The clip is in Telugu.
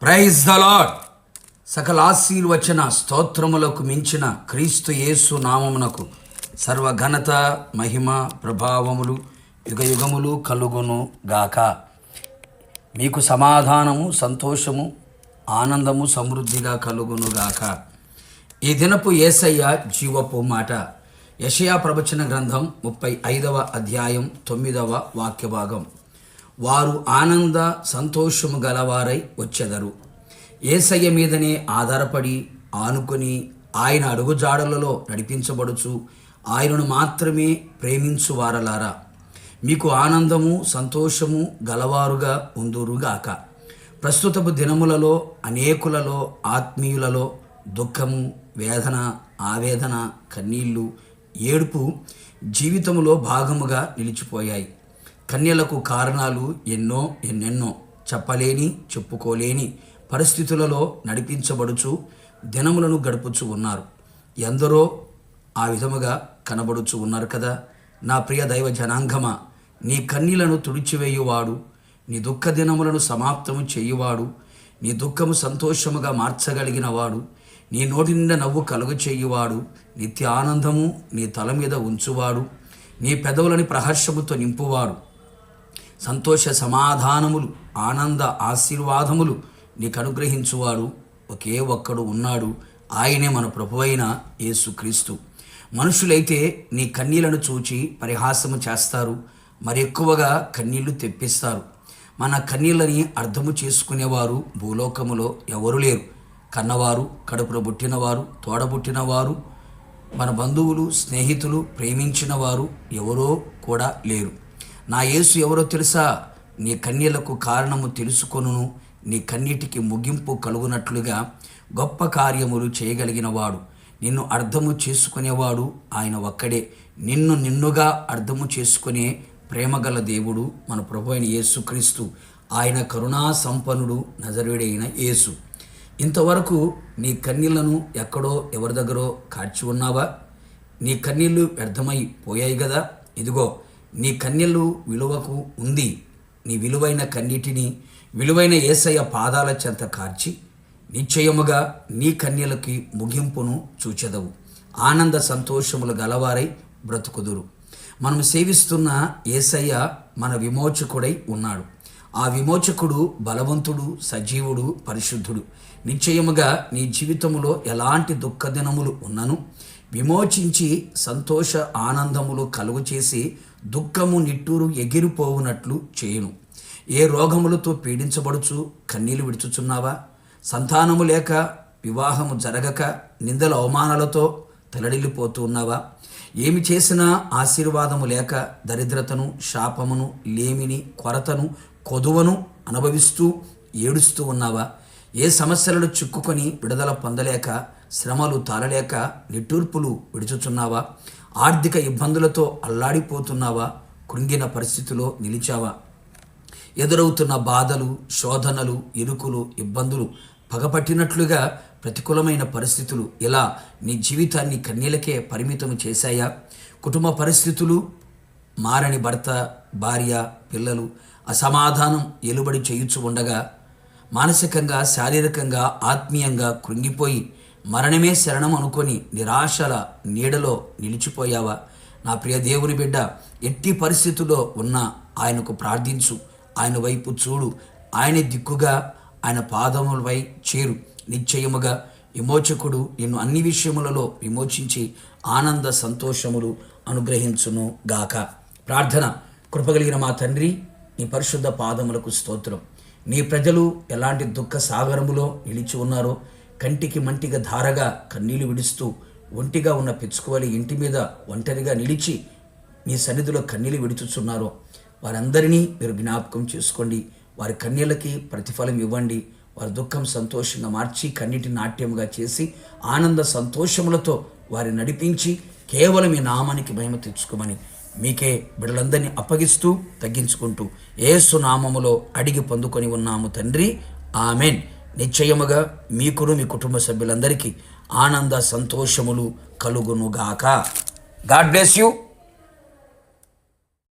Praise the lord. సకల ఆశీర్వచన స్తోత్రములకు మించిన క్రీస్తు యేసు నామమునకు సర్వ ఘనత మహిమ ప్రభావములు యుగయుగములు కలుగును గాక. మీకు సమాధానము సంతోషము ఆనందము సమృద్ధిగా కలుగును గాక. ఈ దినపు యేసయ్య జీవపు మాట. యెషయా ప్రవచన గ్రంథం 35వ అధ్యాయం 9వ వాక్య భాగం. వారు ఆనంద సంతోషము గలవారై వచ్చెదరు. యేసయ్య మీదనే ఆధారపడి ఆనుకొని ఆయన అడుగుజాడలలో నడిపించబడుచు ఆయనను మాత్రమే ప్రేమించు వారలారా, మీకు ఆనందము సంతోషము గలవారుగా ఉందురుగాక. ప్రస్తుతపు దినములలో అనేకులలో ఆత్మీయులలో దుఃఖము, వేదన, ఆవేదన, కన్నీళ్ళు, ఏడుపు జీవితంలో భాగముగా నిలిచిపోయాయి. కన్యలకు కారణాలు ఎన్నెన్నో చెప్పలేని చెప్పుకోలేని పరిస్థితులలో నడిపించబడుచు దినములను గడుపుచు ఉన్నారు. ఎందరో ఆ విధముగా కనబడుచు ఉన్నారు కదా. నా ప్రియ దైవ జనాంగమా, నీ కన్నీలను తుడిచివేయువాడు, నీ దుఃఖ దినములను సమాప్తము చేయువాడు, నీ దుఃఖము సంతోషముగా మార్చగలిగిన వాడు, నీ నోటి నిండా నవ్వు కలుగు చేయువాడు, నిత్య ఆనందము నీ తల మీద ఉంచువాడు, నీ పెదవులని ప్రహర్షముతో నింపువాడు, సంతోష సమాధానములు ఆనంద ఆశీర్వాదములు నీకు అనుగ్రహించువాడు ఒకే ఒక్కడు ఉన్నాడు. ఆయనే మన ప్రభువైన యేసుక్రీస్తు. మనుషులైతే నీ కన్నీళ్లను చూచి పరిహాసము చేస్తారు, మరి ఎక్కువగా కన్నీళ్లు తెప్పిస్తారు. మన కన్నీళ్ళని అర్థము చేసుకునేవారు భూలోకములో ఎవరు లేరు. కన్నవారు, కడుపులో పుట్టినవారు, తోడబుట్టినవారు, మన బంధువులు, స్నేహితులు, ప్రేమించిన వారు ఎవరో కూడా లేరు. నా యేసు ఎవరో తెలుసా? నీ కన్నీళ్లకు కారణము తెలుసుకొనును, నీ కన్నీటికి ముగింపు కలుగునట్లుగా గొప్ప కార్యములు చేయగలిగినవాడు, నిన్ను అర్థము చేసుకునేవాడు ఆయన ఒక్కడే. నిన్నుగా అర్థము చేసుకునే ప్రేమగల దేవుడు మన ప్రభు అయిన యేసుక్రీస్తు. ఆయన కరుణా సంపన్నుడు, నజరేయుడైన యేసు. ఇంతవరకు నీ కన్నీళ్లను ఎక్కడో ఎవరి దగ్గరో కార్చి ఉన్నావా? నీ కన్నీళ్లు వ్యర్థమై పోయాయి కదా. ఇదిగో నీ కన్నీళ్ళు విలువకు ఉంది. నీ విలువైన కన్నీటిని విలువైన యేసయ్య పాదాల చెంత కార్చి నిశ్చయముగా నీ కన్నీళ్ళకి ముగింపును చూచెదవు. ఆనంద సంతోషములు గలవారై బ్రతుకుదురు. మనం సేవిస్తున్న యేసయ్య మన విమోచకుడై ఉన్నాడు. ఆ విమోచకుడు బలవంతుడు, సజీవుడు, పరిశుద్ధుడు. నిశ్చయముగా నీ జీవితంలో ఎలాంటి దుఃఖ దినములు ఉన్నను విమోచించి సంతోష ఆనందములు కలుగు చేసి దుఃఖము నిట్టూరు ఎగిరిపోవునట్లు చేయును. ఏ రోగములతో పీడించబడుచు కన్నీళ్లు విడుచుచున్నావా? సంతానము లేక, వివాహము జరగక, నిందల అవమానాలతో తలడిల్లిపోతూ ఉన్నావా? ఏమి చేసినా ఆశీర్వాదము లేక దరిద్రతను, శాపమును, లేమిని, కొరతను, కొదువను అనుభవిస్తూ ఏడుస్తూ ఉన్నావా? ఏ సమస్యలను చిక్కుకొని విడుదల పొందలేక, శ్రమలు తాళలేక నిట్టూర్పులు విడుచుచున్నావా? ఆర్థిక ఇబ్బందులతో అల్లాడిపోతున్నావా? కృంగిన పరిస్థితిలో నిలిచావా? ఎదురవుతున్న బాధలు, శోధనలు, ఇరుకులు, ఇబ్బందులు పగపట్టినట్లుగా ప్రతికూలమైన పరిస్థితులు ఇలా నీ జీవితాన్ని కన్నీలకే పరిమితం చేశాయా? కుటుంబ పరిస్థితులు, మారని భర్త, భార్య, పిల్లలు, అసమాధానం ఎలుబడి చేయుచు ఉండగా మానసికంగా, శారీరకంగా, ఆత్మీయంగా కృంగిపోయి మరణమే శరణం అనుకొని నిరాశల నీడలో నిలిచిపోయావా? నా ప్రియ దేవుని బిడ్డ, ఎట్టి పరిస్థితుల్లో ఉన్నా ఆయనకు ప్రార్థించు, ఆయన వైపు చూడు, ఆయన దిక్కుగా ఆయన పాదములపై చేరు. నిశ్చయముగా విమోచకుడు నిన్ను అన్ని విషయములలో విమోచించి ఆనంద సంతోషములు అనుగ్రహించును గాక. ప్రార్థన. కృపగలిగిన మా తండ్రి, నీ పరిశుద్ధ పాదములకు స్తోత్రం. నీ ప్రజలు ఎలాంటి దుఃఖ సాగరములో నిలిచి ఉన్నారో, కంటికి మంటిగా ధారగా కన్నీళ్లు విడుస్తూ ఒంటిగా ఉన్న పిచ్చుకోవాలి ఇంటి మీద ఒంటరిగా నిలిచి నీ సన్నిధిలో కన్నీళ్లు విడుచుచున్నారో వారందరినీ మీరు జ్ఞాపకం చేసుకోండి. వారి కన్నీళ్ళకి ప్రతిఫలం ఇవ్వండి. వారి దుఃఖం సంతోషంగా మార్చి కన్నీటి నాట్యముగా చేసి ఆనంద సంతోషములతో వారిని నడిపించి కేవలం మీ నామానికి మహిమ తెచ్చుకోమని మీకే బిడ్డలందరినీ అప్పగిస్తూ తగ్గించుకుంటూ యేసు నామములో అడిగి పొందుకొని ఉన్నాము తండ్రి, ఆమెన్. నిశ్చయముగా మీకును మీ కుటుంబ సభ్యులందరికీ ఆనంద సంతోషములు కలుగునుగాక. God bless you.